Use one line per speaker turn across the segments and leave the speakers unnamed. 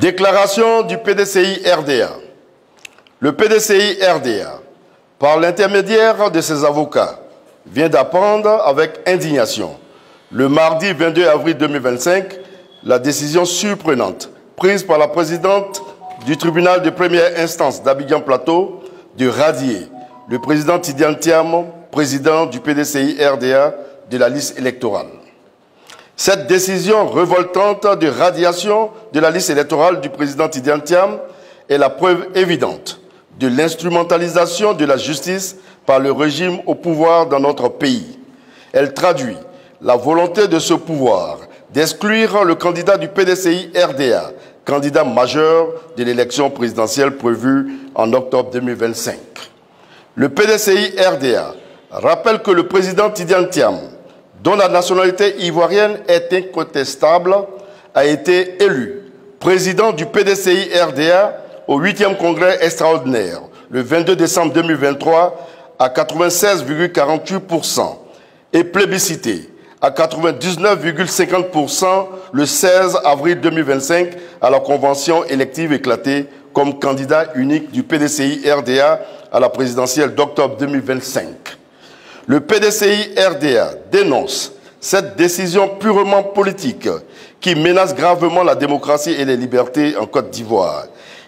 Déclaration du PDCI RDA. Le PDCI RDA, par l'intermédiaire de ses avocats, vient d'apprendre avec indignation, le mardi 22 avril 2025, la décision surprenante prise par la présidente du tribunal de première instance d'Abidjan Plateau de radier le président Tidiane Thiam, président du PDCI RDA, de la liste électorale. Cette décision révoltante de radiation de la liste électorale du président Tidiane Thiam est la preuve évidente de l'instrumentalisation de la justice par le régime au pouvoir dans notre pays. Elle traduit la volonté de ce pouvoir d'exclure le candidat du PDCI RDA, candidat majeur de l'élection présidentielle prévue en octobre 2025. Le PDCI RDA rappelle que le président Tidiane Thiam, dont la nationalité ivoirienne est incontestable, a été élu président du PDCI RDA au 8e congrès extraordinaire le 22 décembre 2023 à 96,48% et plébiscité à 99,50% le 16 avril 2025 à la convention élective éclatée comme candidat unique du PDCI RDA à la présidentielle d'octobre 2025. Le PDCI RDA dénonce cette décision purement politique qui menace gravement la démocratie et les libertés en Côte d'Ivoire.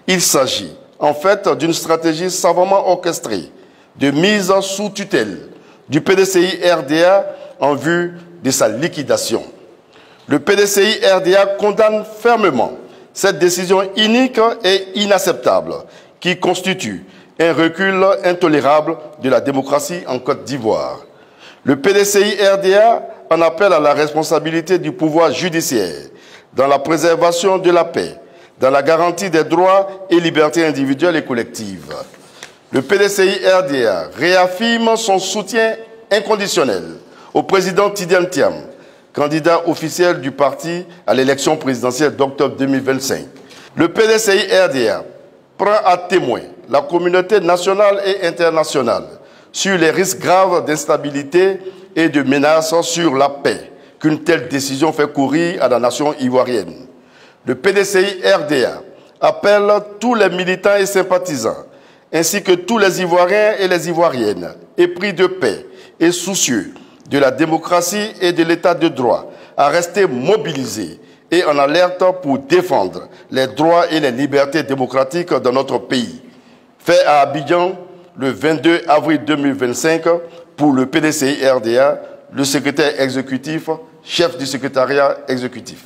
Il s'agit en fait d'une stratégie savamment orchestrée de mise sous tutelle du PDCI RDA en vue de sa liquidation. Le PDCI RDA condamne fermement cette décision inique et inacceptable qui constitue un recul intolérable de la démocratie en Côte d'Ivoire. Le PDCI RDA en appelle à la responsabilité du pouvoir judiciaire dans la préservation de la paix, dans la garantie des droits et libertés individuelles et collectives. Le PDCI RDA réaffirme son soutien inconditionnel au président Tidiane Thiam, candidat officiel du parti à l'élection présidentielle d'octobre 2025. Le PDCI RDA prend à témoin la communauté nationale et internationale sur les risques graves d'instabilité et de menaces sur la paix qu'une telle décision fait courir à la nation ivoirienne. Le PDCI RDA appelle tous les militants et sympathisants, ainsi que tous les Ivoiriens et les Ivoiriennes, épris de paix et soucieux de la démocratie et de l'état de droit, à rester mobilisés et en alerte pour défendre les droits et les libertés démocratiques dans notre pays. Fait à Abidjan le 22 avril 2025 pour le PDCI RDA, le secrétaire exécutif, chef du secrétariat exécutif.